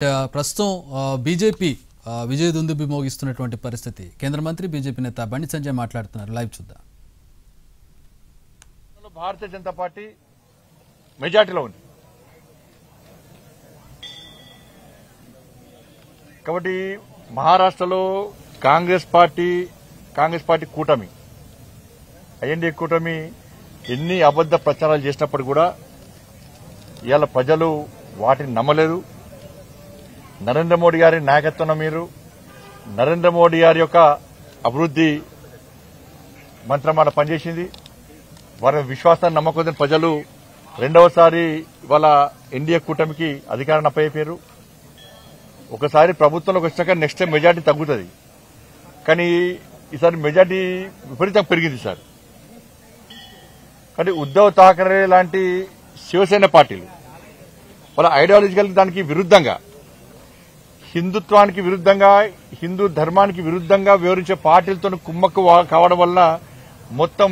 ప్రస్తుతం బీజేపీ విజయదుందుబి మోగిస్తున్నటువంటి పరిస్థితి. కేంద్ర మంత్రి బీజేపీ నేత బండి సంజయ్ మాట్లాడుతున్నారు. లైవ్ చూద్దాం. భారతీయ జనతా పార్టీ మెజార్టీలో ఉంది కాబట్టి మహారాష్ట్రలో కాంగ్రెస్ పార్టీ కూటమి ఐఎన్డీఏ కూటమి ఎన్ని అబద్ద ప్రచారాలు చేసినప్పుడు కూడా ఇవాళ ప్రజలు వాటిని నమ్మలేదు. నరేంద్ర మోడీ గారి నాయకత్వం మీరు నరేంద్ర మోడీ గారి యొక్క అభివృద్ది మంత్రమాట పనిచేసింది. వారి విశ్వాసాన్ని నమ్మకం ప్రజలు రెండవసారి ఇవాళ ఎన్డీఏ కూటమికి అధికారాన్ని అప్పయ్యారు. ఒకసారి ప్రభుత్వంలోకి వచ్చినాక నెక్స్ట్ టైం మెజార్టీ తగ్గుతుంది, కానీ ఈసారి మెజార్టీ విపరీతంగా పెరిగింది సార్. కానీ ఉద్దవ్ ఠాకరే లాంటి శివసేన పార్టీలు వాళ్ళ ఐడియాలజికల్ దానికి విరుద్ధంగా, హిందుత్వానికి విరుద్ధంగా, హిందూ ధర్మానికి విరుద్ధంగా వివరించే పార్టీలతో కుమ్మక్కు కావడం వల్ల మొత్తం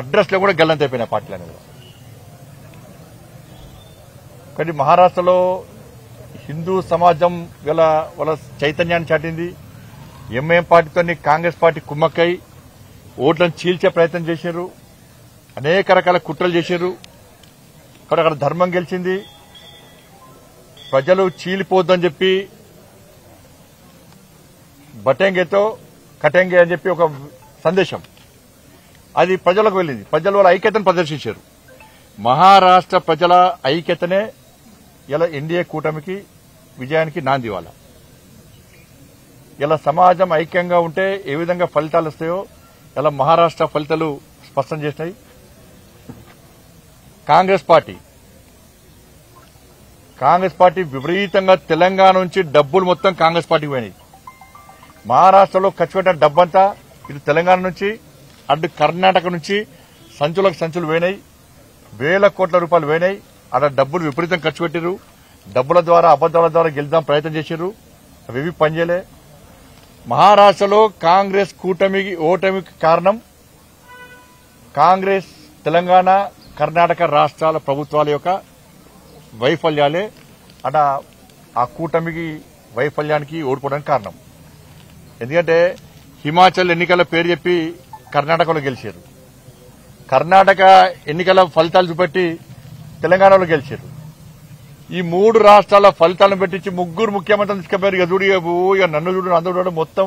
అడ్రస్లో కూడా గల్లంతైపోయినాయి పార్టీలు అనేది. కానీ మహారాష్ట్రలో హిందూ సమాజం వాళ్ళ చైతన్యాన్ని చాటింది. ఎంఐఎం పార్టీతో కాంగ్రెస్ పార్టీ కుమ్మక్కై ఓట్లను చీల్చే ప్రయత్నం చేశారు, అనేక రకాల కుట్రలు చేశారు. కానీ అక్కడ ధర్మం గెలిచింది. ప్రజలు చీలిపోద్దని చెప్పి బటేంగేతో కటేంగే అని చెప్పి ఒక సందేశం అది ప్రజలకు వెళ్ళింది. ప్రజలు వాళ్ళ ఐక్యతను ప్రదర్శించారు. మహారాష్ట్ర ప్రజల ఐక్యతనే ఇలా ఎన్డీఏ కూటమికి విజయానికి నాంది. ఇవాళ ఇలా సమాజం ఐక్యంగా ఉంటే ఏ విధంగా ఫలితాలు వస్తాయో ఇలా మహారాష్ట్ర ఫలితాలు స్పష్టం చేసినాయి. కాంగ్రెస్ పార్టీ విపరీతంగా తెలంగాణ నుంచి డబ్బులు మొత్తం కాంగ్రెస్ పార్టీకి పోయినాయి. మహారాష్ట్రలో ఖర్చు పెట్టిన డబ్బంతా ఇటు తెలంగాణ నుంచి అటు కర్ణాటక నుంచి సంచులు పోయినాయి. వేల కోట్ల రూపాయలు పోయినాయి. అక్కడ డబ్బులు విపరీతం ఖర్చు పెట్టారు. డబ్బుల ద్వారా అబద్దాల ద్వారా గెలుద్దాం ప్రయత్నం చేశారు. అవి పనిచేయలే. మహారాష్ట్రలో కాంగ్రెస్ కూటమికి ఓటమికి కారణం కాంగ్రెస్ తెలంగాణ కర్ణాటక రాష్ట్రాల ప్రభుత్వాల యొక్క వైఫల్యాలే. అట ఆ కూటమికి వైఫల్యానికి ఓడిపోవడానికి కారణం. ఎందుకంటే హిమాచల్ ఎన్నికల పేరు చెప్పి కర్ణాటకలో గెలిచారు, కర్ణాటక ఎన్నికల ఫలితాలు చూపెట్టి తెలంగాణలో గెలిచారు. ఈ మూడు రాష్ట్రాల ఫలితాలను పెట్టించి ముగ్గురు ముఖ్యమంత్రులు తీసుకుపోయారు. ఇక చూడు, ఇక నన్ను చూడు, అందరూ చూడు, మొత్తం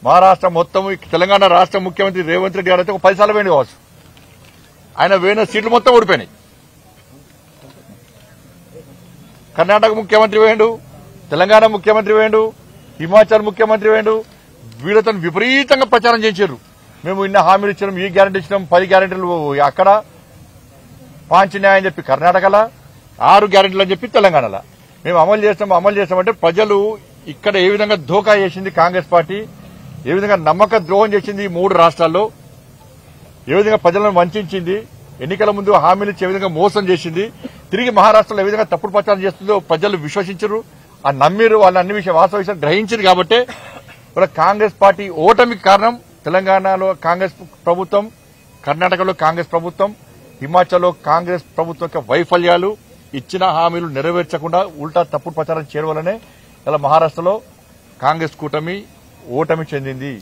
మహారాష్ట్ర మొత్తం తెలంగాణ రాష్ట్ర ముఖ్యమంత్రి రేవంత్ రెడ్డి గారు అయితే ఒక 10 సార్లు వేయండి కావచ్చు. ఆయన వేయిన సీట్లు మొత్తం ఓడిపోయినాయి. కర్ణాటక ముఖ్యమంత్రి వేయండు, తెలంగాణ ముఖ్యమంత్రి వేయండు, హిమాచల్ ముఖ్యమంత్రి వేయండు. వీళ్ళతో విపరీతంగా ప్రచారం చేశారు. మేము ఇన్న హామీలు ఇచ్చినాం, ఈ గ్యారెంటీ ఇచ్చినాం, 10 గ్యారెంటీలు అక్కడ, 5 న్యాయం చెప్పి కర్ణాటకలో, 6 గ్యారెంటీలు అని చెప్పి తెలంగాణలో మేము అమలు చేస్తామంటే ప్రజలు ఇక్కడ ఏ విధంగా ధోకా చేసింది కాంగ్రెస్ పార్టీ, ఏ విధంగా నమ్మక ద్రోహం చేసింది ఈ 3 రాష్ట్రాల్లో, ఏ విధంగా ప్రజలను వంచింది, ఎన్నికల ముందు హామీలు ఇచ్చి ఏ విధంగా మోసం చేసింది, తిరిగి మహారాష్ట్రలో ఏ విధంగా తప్పుడు ప్రచారం చేస్తుందో ప్రజలు విశ్వసించరు, ఆ నమ్మిరు, వాళ్ళ అన్ని వాస్తవ విషయాలు గ్రహించారు. కాబట్టి వాళ్ళ కాంగ్రెస్ పార్టీ ఓటమికి కారణం తెలంగాణలో కాంగ్రెస్ ప్రభుత్వం, కర్ణాటకలో కాంగ్రెస్ ప్రభుత్వం, హిమాచల్లో కాంగ్రెస్ ప్రభుత్వం యొక్క వైఫల్యాలు, ఇచ్చిన హామీలు నెరవేర్చకుండా ఉల్టా తప్పుడు ప్రచారం చేయడం వల్లనే ఇలా మహారాష్ట్రలో కాంగ్రెస్ కూటమి ఓటమి చెందింది.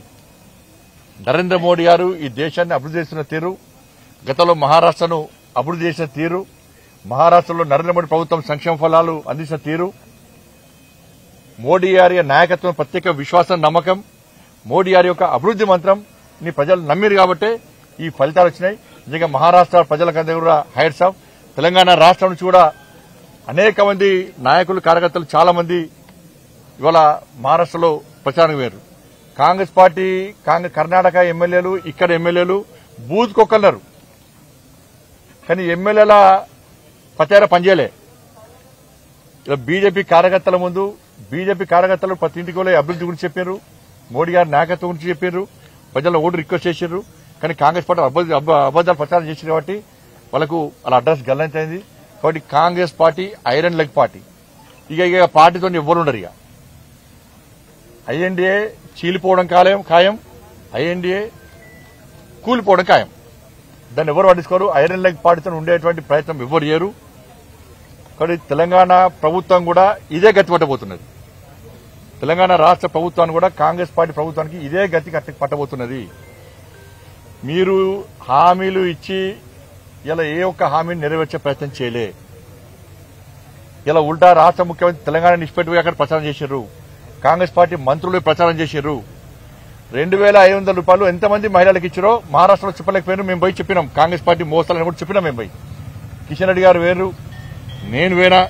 నరేంద్ర మోడీ గారు ఈ దేశాన్ని అభివృద్ధి చేస్తున్న తీరు, గతంలో మహారాష్ట్రను అభివృద్ధి చేసిన తీరు, మహారాష్ట్రలో నరేంద్ర మోడీ ప్రభుత్వం సంక్షేమ ఫలాలు అందించిన తీరు, మోడీ గారి నాయకత్వం ప్రత్యేక విశ్వాసం నమ్మకం, మోడీ గారి యొక్క అభివృద్ది మంత్రం ని ప్రజలు నమ్మిరు కాబట్టి ఈ ఫలితాలు వచ్చినాయి. నిజంగా మహారాష్ట్ర ప్రజలకందరూ కూడా హైట్స్ ఆఫ్. తెలంగాణ రాష్ట్రం నుంచి కూడా అనేక మంది నాయకులు, కార్యకర్తలు చాలా మంది ఇవాళ మహారాష్ట్రలో ప్రచారం వేరు. కాంగ్రెస్ పార్టీ కర్ణాటక ఎమ్మెల్యేలు, ఇక్కడ ఎమ్మెల్యేలు బూత్కొక్కన్నారు, కానీ ఎమ్మెల్యేల ప్రచారం పనిచేయలే. ఇలా బీజేపీ కార్యకర్తల ముందు బీజేపీ కార్యకర్తలు ప్రతి ఇంటికి అభివృద్ది గురించి చెప్పారు, మోడీ గారి నాయకత్వం గురించి చెప్పారు, ప్రజల ఓటు రిక్వెస్ట్ చేశారు. కానీ కాంగ్రెస్ పార్టీ అబద్దాలు ప్రచారం చేసింది కాబట్టి వాళ్ళకు వాళ్ళ అడ్రస్ గల్లంతైంది. కాబట్టి Congress party iron leg party. ఇక పార్టీతో ఎవ్వరుండరు. ఇక ఐఎన్డీఏ చీలిపోవడం ఖాయం, ఐఎన్డీఏ కూలిపోవడం ఖాయం. దాన్ని ఎవరు పట్టించుకోరు. ఐరన్ లెగ్ పార్టీతో ఉండేటువంటి ప్రయత్నం ఎవరు చేయరు. కానీ తెలంగాణ ప్రభుత్వం కూడా ఇదే గతి పట్టబోతున్నది. తెలంగాణ రాష్ట్ర ప్రభుత్వాన్ని కూడా కాంగ్రెస్ పార్టీ ప్రభుత్వానికి ఇదే గతి పట్టబోతున్నది. మీరు హామీలు ఇచ్చి ఇలా ఏ ఒక్క హామీని నెరవేర్చే ప్రయత్నం చేయలే. ఇలా ఉల్టా రాష్ట్ర ముఖ్యమంత్రి తెలంగాణ నిష్పెట్టుగా అక్కడ ప్రచారం చేశారు. కాంగ్రెస్ పార్టీ మంత్రులు ప్రచారం చేశారు. 2,500 రూపాయలు ఎంతమంది మహిళలకు ఇచ్చారో మహారాష్ట్రలో చెప్పలేకపోయారు. మేము పోయి చెప్పినాం. కాంగ్రెస్ పార్టీ మోస్తాలని కూడా చెప్పినాం. మేము పోయి కిషన్ రెడ్డి గారు వేరు, నేను వేనా,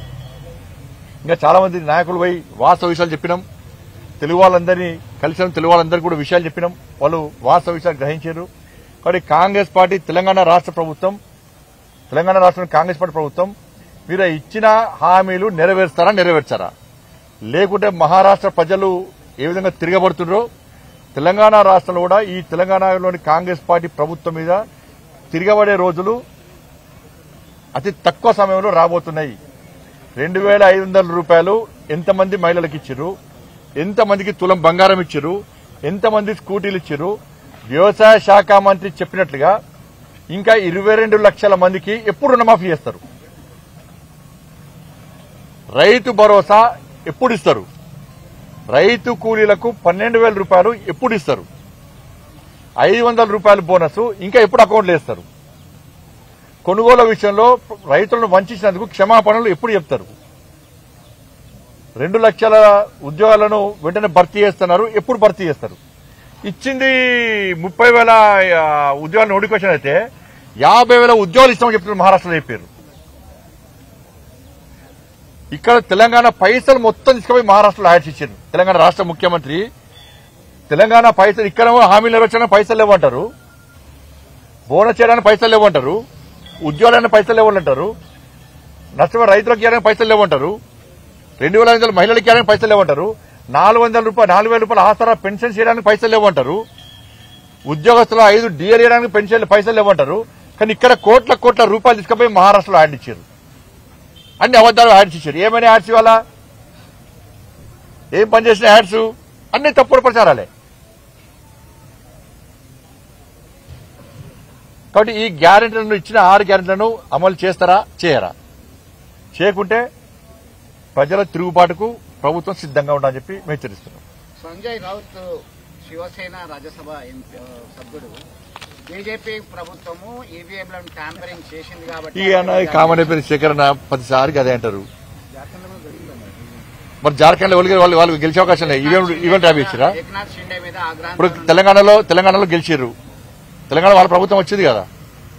ఇంకా చాలా మంది నాయకులు పోయి వాస్తవ విషయాలు చెప్పినాం. తెలుగు వాళ్ళందరినీ కలిసాం. తెలుగు వాళ్ళందరికీ కూడా విషయాలు చెప్పినాం. వాళ్ళు వాస్తవ విషయాలు గ్రహించారు. కాబట్టి కాంగ్రెస్ పార్టీ తెలంగాణ రాష్ట్ర ప్రభుత్వం, తెలంగాణ రాష్ట్రంలో కాంగ్రెస్ పార్టీ ప్రభుత్వం మీరు ఇచ్చిన హామీలు నెరవేర్చారా? లేకుంటే మహారాష్ట్ర ప్రజలు ఏ విధంగా తిరగబడుతున్నారో తెలంగాణ రాష్ట్రంలో కూడా ఈ తెలంగాణలోని కాంగ్రెస్ పార్టీ ప్రభుత్వం మీద తిరగబడే రోజులు అతి తక్కువ సమయంలో రాబోతున్నాయి. 2,500 రూపాయలు ఎంతమంది మహిళలకు ఇచ్చారు, ఎంతమందికి తులం బంగారం ఇచ్చారు, ఎంతమంది స్కూటీలు ఇచ్చారు? వ్యవసాయ శాఖ మంత్రి చెప్పినట్లుగా ఇంకా 22 లక్షల మందికి ఎప్పుడు రుణమాఫీ చేస్తారు? రైతు భరోసా ఎప్పుడు ఇస్తారు? రైతు కూలీలకు 12,000 రూపాయలు ఎప్పుడు ఇస్తారు? 500 రూపాయల బోనస్ ఇంకా ఎప్పుడు అకౌంట్లో వేస్తారు? కొనుగోలు విషయంలో రైతులను వంచినందుకు క్షమాపణలు ఎప్పుడు చెప్తారు? 2 లక్షల ఉద్యోగాలను వెంటనే భర్తీ చేస్తున్నారు, ఎప్పుడు భర్తీ చేస్తారు? ఇచ్చింది 30,000 ఉద్యోగాలు నోటిఫికేషన్ అయితే 50,000 ఉద్యోగాలు ఇస్తామని చెప్తున్నారు. మహారాష్ట్రలో చెప్పారు. ఇక్కడ తెలంగాణ పైసలు మొత్తం తీసుకుపోయి మహారాష్ట్రలో యాడ్స్ ఇచ్చారు. తెలంగాణ రాష్ట్ర ముఖ్యమంత్రి తెలంగాణ పైసలు ఇక్కడ హామీలు నెరవేర్చడానికి పైసలు లేవంటారు, బోనస్ చేయడానికి పైసలు లేవంటారు, ఉద్యోగాలకు పైసలు లేవంటారు, నష్టపోయిన రైతులకు ఇవ్వడానికి పైసలు లేవంటారు, 2,500 మహిళలకు ఇవ్వడానికి పైసలు లేవంటారు, 400 రూపాయలు 4,000 రూపాయలు ఆసరా పెన్షన్ చేయడానికి పైసలు లేవంటారు, ఉద్యోగస్తుల 5 డిఎల్ చేయడానికి పెన్షన్ పైసలు లేవంటారు. కానీ ఇక్కడ కోట్ల రూపాయలు తీసుకుపోయి మహారాష్ట్రలో యాడ్ ఇచ్చారు. అన్ని అబద్దాలు యాడ్స్ ఇచ్చారు. ఏమైనా యాడ్స్ ఇవ్వాలా? ఏం పనిచేసిన యాడ్స్ అన్ని తప్పుడు ప్రచారాలే. కాబట్టి ఈ గ్యారెంటీలను ఇచ్చిన 6 గ్యారెంటీలను అమలు చేస్తారా, చేయరా? చేయకుంటే ప్రజల తిరుగుబాటుకు ప్రభుత్వం సిద్ధంగా ఉండాలని చెప్పి మేము హెచ్చరిస్తున్నాం. సంజయ్ రౌత్ శివసేన రాజ్యసభ సభ్యుడు బీజేపీ ప్రభుత్వము ఈవీఎంలను ట్యాంపరింగ్ చేసింది కాబట్టి కామన్ అయిపోయిన సేకరణ ప్రతిసారి అదే అంటారు. మరి జార్ఖండ్ వాళ్ళు గెలిచే అవకాశం లేదు. ఈవెంట్ ట్యాబ్ ఇచ్చారా? ఏకనాథ్ షిండే మీద ఇప్పుడు తెలంగాణలో గెలిచారు. తెలంగాణ వాళ్ళ ప్రభుత్వం వచ్చింది కదా,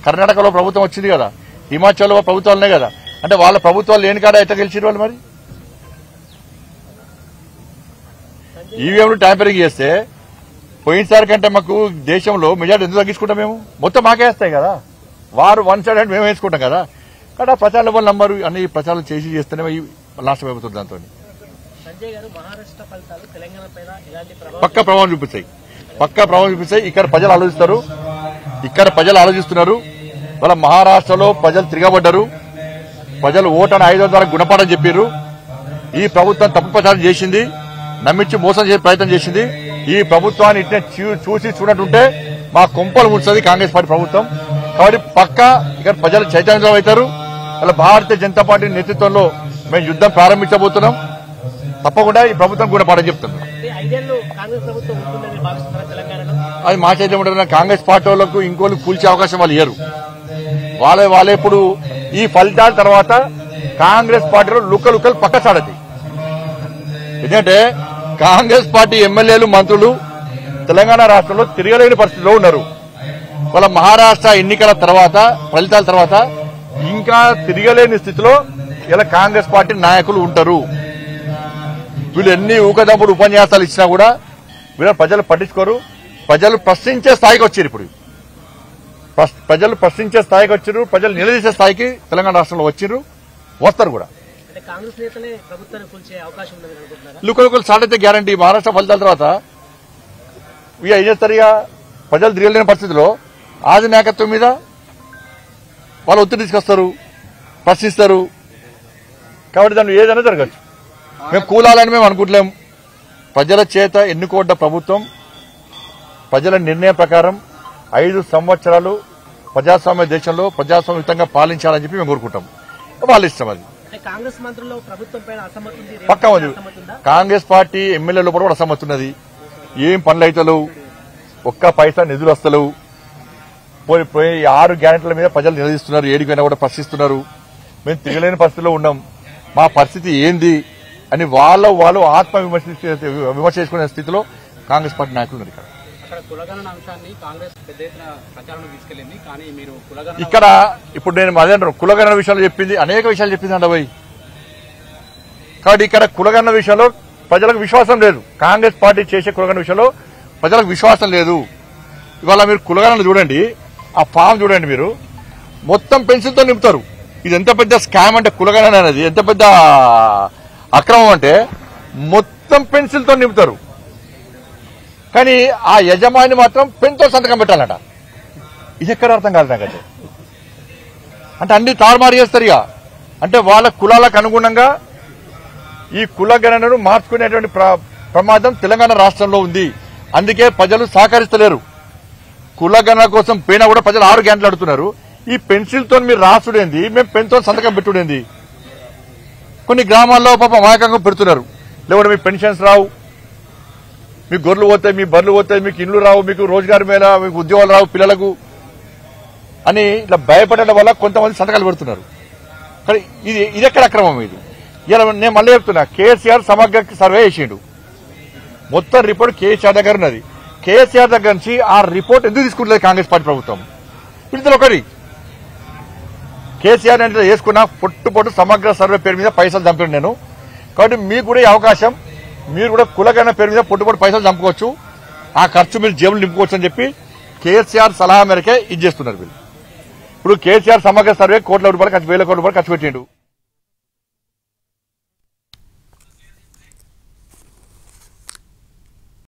కర్ణాటకలో ప్రభుత్వం వచ్చింది కదా, హిమాచల్లో ప్రభుత్వాలనే కదా. అంటే వాళ్ళ ప్రభుత్వాలు లేని కాడ ఎట్లా గెలిచారు వాళ్ళు? మరి ఈవీఎంలు ట్యాంపరింగ్ చేస్తే పోయినసారి కంటే మాకు దేశంలో మెజార్టీ ఎందుకు తగ్గించుకుంటాం? మేము మొత్తం మాకేస్తాయి కదా. వారు 1 సైడ్ మేము వేసుకుంటాం కదా. కాబట్టి ఆ ప్రచారాల వల్ల నంబరు అన్ని ప్రచారాలు చేస్తేనే లాస్ట్ అయిపోతుంది. దాంతో పక్కా ప్రభావం చూపిస్తాయి. ఇక్కడ ప్రజలు ఆలోచిస్తున్నారు. వాళ్ళ మహారాష్ట్రలో ప్రజలు తిరగబడ్డారు. ప్రజలు ఓటని 5 ద్వారా గుణపాఠం చెప్పారు. ఈ ప్రభుత్వం తప్పు ప్రచారం చేసింది, నమ్మించి మోసం చేసే ప్రయత్నం చేసింది. ఈ ప్రభుత్వాన్ని ఇట్లా చూడటుంటే మా కొంపలు ముంచుతుంది కాంగ్రెస్ పార్టీ ప్రభుత్వం. కాబట్టి పక్కా ఇక్కడ ప్రజలు చైతన్యం అవుతారు. అలా భారతీయ జనతా పార్టీ నేతృత్వంలో మేము యుద్ధం ప్రారంభించబోతున్నాం. తప్పకుండా ఈ ప్రభుత్వం గుణపాఠం చెప్తున్నాం. అది మా చైతన్యం ఉంటుంది. కాంగ్రెస్ పార్టీ వాళ్ళకు ఇంకోళ్ళు కూల్చే అవకాశం వాళ్ళు ఇయ్యరు. వాళ్ళే ఇప్పుడు ఈ ఫలితాల తర్వాత కాంగ్రెస్ పార్టీలో లుక్కలు పక్క చాడది. ఎందుకంటే కాంగ్రెస్ పార్టీ ఎమ్మెల్యేలు, మంత్రులు తెలంగాణ రాష్ట్రంలో తిరగలేని పరిస్థితిలో ఉన్నారు. వాళ్ళ మహారాష్ట్ర ఎన్నికల తర్వాత, ఫలితాల తర్వాత ఇంకా తిరగలేని స్థితిలో ఇలా కాంగ్రెస్ పార్టీ నాయకులు ఉంటారు. వీళ్ళు ఎన్ని ఊకదప్పుడు ఉపన్యాసాలు ఇచ్చినా కూడా వీళ్ళ ప్రజలు పట్టించుకోరు. ప్రజలు ప్రశ్నించే స్థాయికి వచ్చారు. ఇప్పుడు ప్రజలు ప్రశ్నించే స్థాయికి వచ్చారు. ప్రజలు నిలదీసే స్థాయికి తెలంగాణ రాష్ట్రంలో వచ్చారు, వస్తారు కూడా. లుకలు స్టార్ట్ అయితే గ్యారంటీ. మహారాష్ట్ర ఫలితాల తర్వాత ఇక ఏం చేస్తారు? ఇక ప్రజలు తిరగలేని పరిస్థితిలో ఆది నాయకత్వం మీద వాళ్ళు ఒత్తిడి తీసుకొస్తారు, ప్రశ్నిస్తారు. కాబట్టి దాన్ని ఏదైనా జరగచ్చు. మేము కూలాలని మేము అనుకుంటలేం. ప్రజల చేత ఎన్నుకోబడ్డ ప్రభుత్వం ప్రజల నిర్ణయం ప్రకారం 5 సంవత్సరాలు ప్రజాస్వామ్య దేశంలో ప్రజాస్వామ్యయుతంగా పాలించాలని చెప్పి మేము కోరుకుంటాం. వాళ్ళ ఇష్టం అది. కాంగ్రెస్ మంత్రుల్లో ప్రభుత్వం పైన అసమ్మతి ఉంది, పక్కా ఉంది. కాంగ్రెస్ పార్టీ ఎమ్మెల్యేలో కూడా అసమ్మతి ఉన్నది. ఏం పనులు అవుతలేవు, ఒక్క పైసా నిధులు వస్తలేవు. పోయి 6 గ్యారెంటీల మీద ప్రజలు నిలదీస్తున్నారు, ఏడికైనా కూడా ప్రశ్నిస్తున్నారు. మేము తిరగలేని పరిస్థితిలో ఉన్నాం, మా పరిస్థితి ఏంది అని వాళ్ళు ఆత్మ విమర్శ చేసుకునే స్థితిలో కాంగ్రెస్ పార్టీ నాయకులు ఉన్నారు. అక్కడ కులగణన అంశాన్ని కాంగ్రెస్ పెద్ద ఎత్తున ప్రచారం తీసుకెళ్లింది. కానీ మీరు కులగణన ఇక్కడ ఇప్పుడు నేను అదే అంటాను, కులగణన విషయాలు చెప్పింది, అనేక విషయాలు చెప్పింది అండబోయ్. కాబట్టి ఇక్కడ కులగణన విషయంలో ప్రజలకు విశ్వాసం లేదు. కాంగ్రెస్ పార్టీ చేసే కులగణన విషయంలో ప్రజలకు విశ్వాసం లేదు. ఇవాళ మీరు కులగణన చూడండి, ఆ ఫామ్ చూడండి, మీరు మొత్తం పెన్సిల్తో నింపుతారు. ఇది ఎంత పెద్ద స్కామ్ అంటే కులగణన అనేది ఎంత పెద్ద అక్రమం అంటే మొత్తం పెన్సిల్తో నింపుతారు. కానీ ఆ యజమాని మాత్రం పెన్తో సంతకం పెట్టాలట. ఇది ఎక్కడ అర్థం కాదు నాకైతే. అంటే అన్ని తారుమారు చేస్తారు. ఇక అంటే వాళ్ళ కులాలకు అనుగుణంగా ఈ కులగణనను మార్చుకునేటువంటి ప్రమాదం తెలంగాణ రాష్ట్రంలో ఉంది. అందుకే ప్రజలు సహకరిస్తలేరు. కులగణన కోసం పోయినా కూడా ప్రజలు 6 గంటలు అడుగుతున్నారు. ఈ పెన్సిల్తో మీరు రాసుడేంది, మేము పెన్తో సంతకం పెట్టుడేంది. కొన్ని గ్రామాల్లో పాపం అమాయకంగా పెడుతున్నారు. లేకుంటే మీకు పెన్షన్స్ రావు, మీకు గొర్రెలు పోతాయి, మీ బర్రెలు పోతాయి, మీకు ఇండ్లు రావు, మీకు రోజుగారి మీద మీకు ఉద్యోగాలు రావు పిల్లలకు అని ఇట్లా భయపడడం వల్ల కొంతమంది సంతకాలు పెడుతున్నారు. కానీ ఇది ఎక్కడ అక్రమం? ఇది ఇలా నేను మళ్ళీ చెప్తున్నా, కేసీఆర్ సమగ్ర సర్వే చేసిండు, మొత్తం రిపోర్ట్ కేసీఆర్ దగ్గర ఉన్నది. కేసీఆర్ దగ్గర నుంచి ఆ రిపోర్ట్ ఎందుకు తీసుకుంటలేదు కాంగ్రెస్ పార్టీ ప్రభుత్వం? ఇందులో ఒకటి కేసీఆర్ అంటే వేసుకున్న పొట్టు సమగ్ర సర్వే పేరు మీద పైసలు చంపాను నేను. కాబట్టి మీకు కూడా ఈ అవకాశం, మీరు కూడా కులగణన పేరు మీద పొట్టు పైసలు చంపుకోవచ్చు, ఆ ఖర్చు మీరు జేబులు నింపుకోవచ్చు అని చెప్పి కేసీఆర్ సలహా మేరకే ఇది చేస్తున్నారు వీళ్ళు. ఇప్పుడు కేసీఆర్ సమగ్ర సర్వే ₹1,00,00,000 1,000 కోట్ల రూపాయలు ఖర్చు పెట్టిండు.